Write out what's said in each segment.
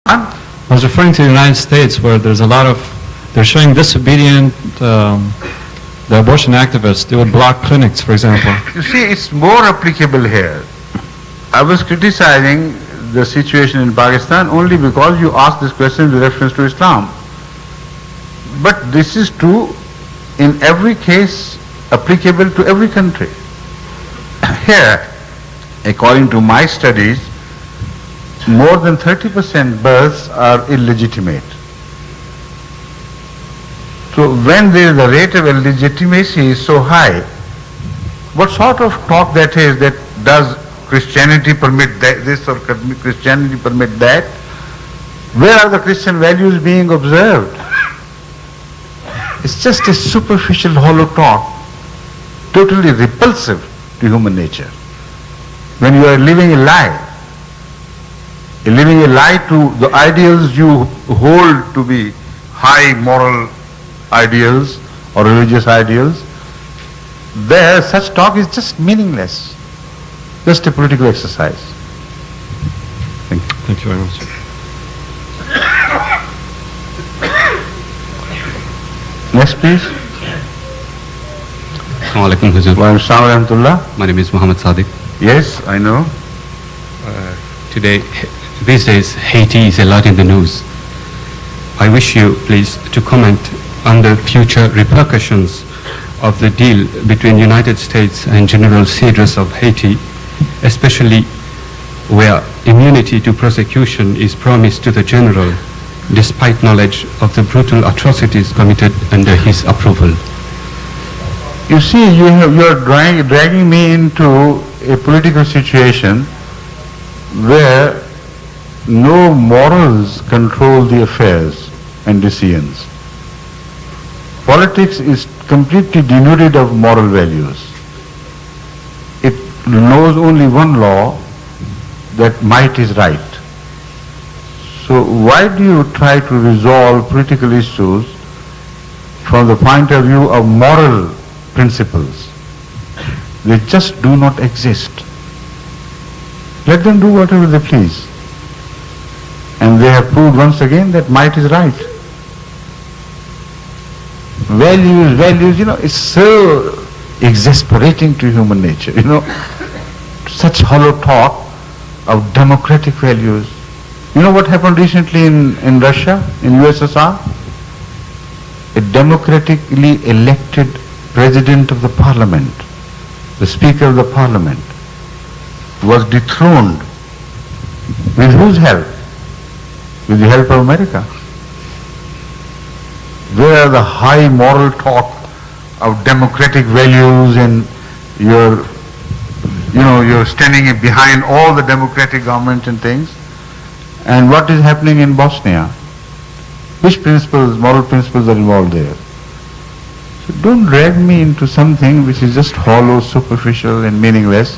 I was referring to the United States, where there's a lot of, they're showing disobedient, the abortion activists. They would block clinics, for example. You see, it's more applicable here. I was criticizing the situation in Pakistan only because you asked this question with reference to Islam. But this is true in every case, applicable to every country. Here, according to my studies, more than 30% births are illegitimate. So when the rate of illegitimacy is so high, what sort of talk that is, that does Christianity permit this or Christianity permit that? Where are the Christian values being observed? It's just a superficial, hollow talk, totally repulsive to human nature. When you are living a lie to the ideals you hold to be high moral ideals or religious ideals, there such talk is just meaningless, just a political exercise. Thank you. Thank you very much. Next, please. Assalamu alaikum, Huzur. Wa alaikum salam wa rahmatullah. My name is Muhammad Sadiq. Yes, I know. These days, Haiti is a lot in the news. I wish you, please, to comment on the future repercussions of the deal between United States and General Cedros of Haiti, especially where immunity to prosecution is promised to the general, despite knowledge of the brutal atrocities committed under his approval. You see, you are dragging me into a political situation where no morals control the affairs and decisions. Politics is completely denuded of moral values. It knows only one law, that might is right. So why do you try to resolve political issues from the point of view of moral principles? They just do not exist. Let them do whatever they please. And they have proved once again that might is right. Values, it's so exasperating to human nature, such hollow talk of democratic values. You know what happened recently in Russia, in USSR? A democratically elected president of the parliament, the speaker of the parliament, was dethroned. With whose help? With the help of America. Where the high moral talk of democratic values and you're standing behind all the democratic government and things. And what is happening in Bosnia? Which principles, moral principles are involved there? So don't drag me into something which is just hollow, superficial and meaningless.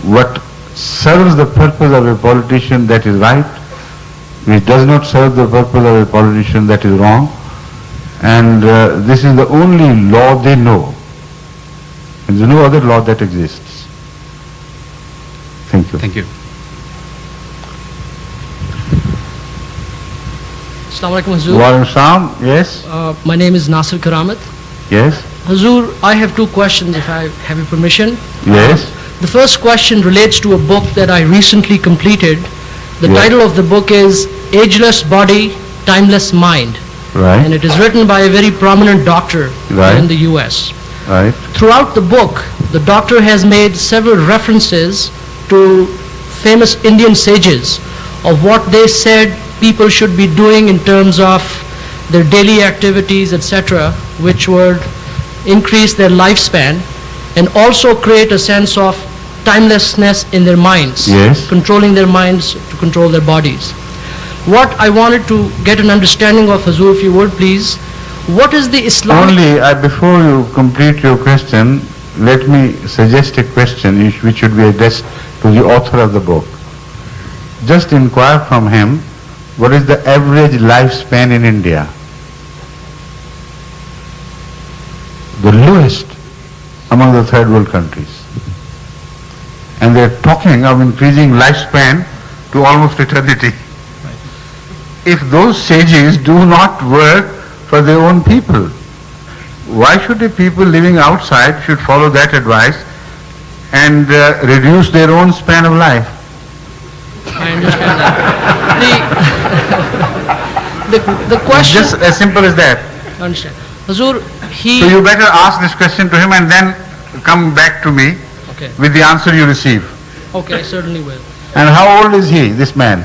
What serves the purpose of a politician, that is right. Which does not serve the purpose of a politician, that is wrong. And this is the only law they know. And there is no other law that exists. Thank you. Thank you. Assalamu alaikum, Hazur. Wa alaikum salam. Yes. My name is Nasir Karamat. Yes. Hazur, I have two questions if I have your permission. Yes. The first question relates to a book that I recently completed. The Yes. title of the book is Ageless Body, Timeless Mind. Right. And it is written by a very prominent doctor Right. in the US. Right. Throughout the book, the doctor has made several references to famous Indian sages of what they said people should be doing in terms of their daily activities, etc., which would increase their lifespan and also create a sense of timelessness in their minds, Yes. controlling their minds to control their bodies. What I wanted to get an understanding of, Hazur, if you would please, what is the Islamic... Only before you complete your question, let me suggest a question which should be addressed to the author of the book. Just inquire from him, what is the average lifespan in India? The lowest among the third world countries. And they're talking of increasing lifespan to almost eternity. if those sages do not work for their own people, why should the people living outside should follow that advice and reduce their own span of life? I understand that. The question... Just as simple as that. I understand. Hazur, So you better ask this question to him and then come back to me Okay. with the answer you receive. Okay, I certainly will. And how old is he, this man?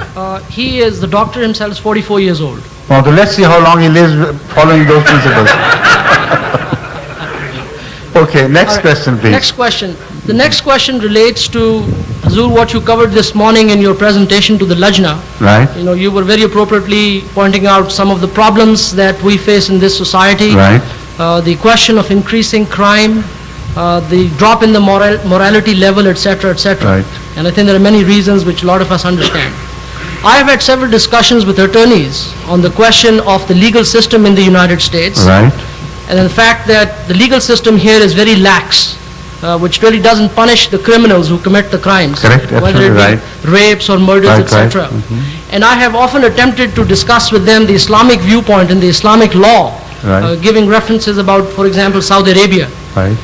He is, the doctor himself is 44 years old. Now, so let's see how long he lives following those principles. Okay, next All right. question, please. Next question. The next question relates to, Hazur, what you covered this morning in your presentation to the Lajna. Right, You know, you were very appropriately pointing out some of the problems that we face in this society. right, The question of increasing crime, the drop in the morality level, etc., etc. Right. And I think there are many reasons which a lot of us understand. I have had several discussions with attorneys on the question of the legal system in the United States. right, And the fact that the legal system here is very lax, which really doesn't punish the criminals who commit the crimes. Correct, Whether it absolutely be rapes or murders, Right, etc. right, And I have often attempted to discuss with them the Islamic viewpoint and the Islamic law, Right. giving references about, for example, Saudi Arabia. right.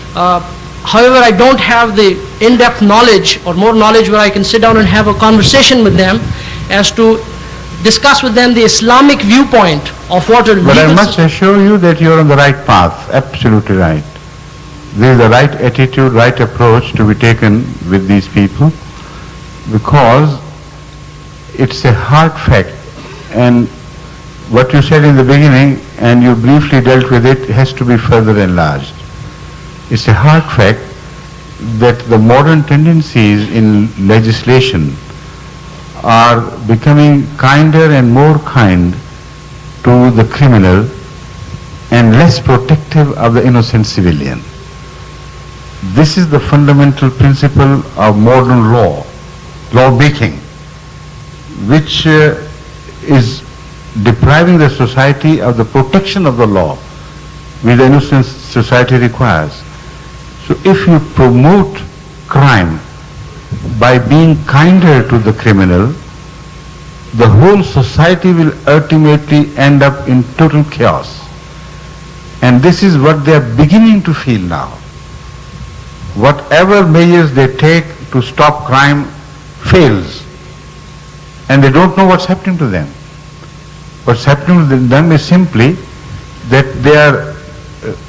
However, I don't have the in-depth knowledge or more knowledge where I can sit down and have a conversation with them as to discuss with them the Islamic viewpoint of what a But I legal must system... assure you that you are on the right path, absolutely right. There is the right attitude, right approach to be taken with these people, because it's a hard fact, and what you said in the beginning and you briefly dealt with it has to be further enlarged. It's a hard fact that the modern tendencies in legislation are becoming kinder and more kind to the criminal and less protective of the innocent civilian. This is the fundamental principle of modern law-making, which is depriving the society of the protection of the law which the innocent society requires. So if you promote crime by being kinder to the criminal, the whole society will ultimately end up in total chaos. And this is what they are beginning to feel now. Whatever measures they take to stop crime fails, and they don't know what's happening to them. What's happening to them is simply that they are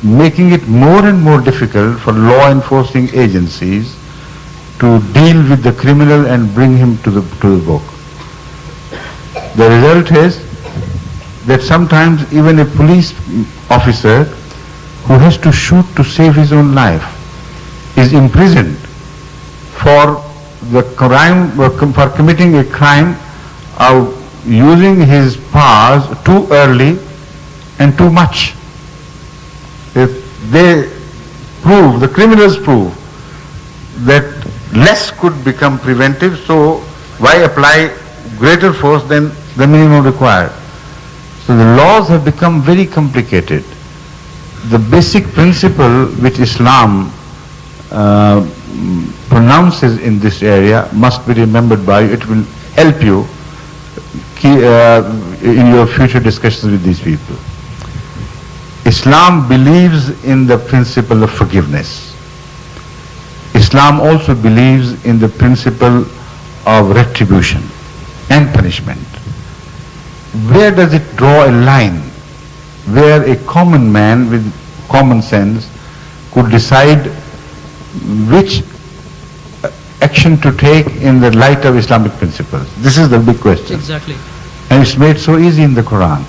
making it more and more difficult for law enforcing agencies to deal with the criminal and bring him to the book. The result is that sometimes even a police officer who has to shoot to save his own life is imprisoned for the crime, for committing a crime of using his powers too early and too much. If they prove, the criminals prove, that less could become preventive, so why apply greater force than the minimum required? So the laws have become very complicated. The basic principle which Islam pronounces in this area must be remembered by you. It will help you in your future discussions with these people. Islam believes in the principle of forgiveness. Islam also believes in the principle of retribution and punishment. Where does it draw a line where a common man with common sense could decide which action to take in the light of Islamic principles? This is the big question. Exactly. And it's made so easy in the Quran.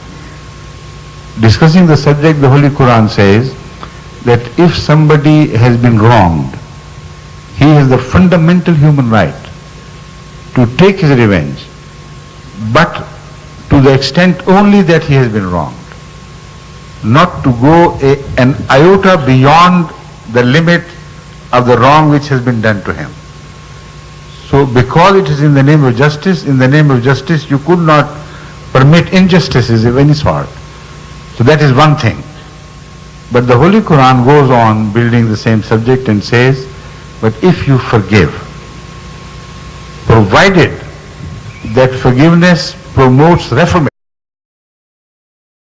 Discussing the subject, the Holy Quran says that if somebody has been wronged, he has the fundamental human right to take his revenge, but to the extent only that he has been wronged, not to go an iota beyond the limit of the wrong which has been done to him. So because it is in the name of justice, you could not permit injustices of any sort. So that is one thing. But the Holy Quran goes on building the same subject and says, but if you forgive, provided that forgiveness promotes reformation,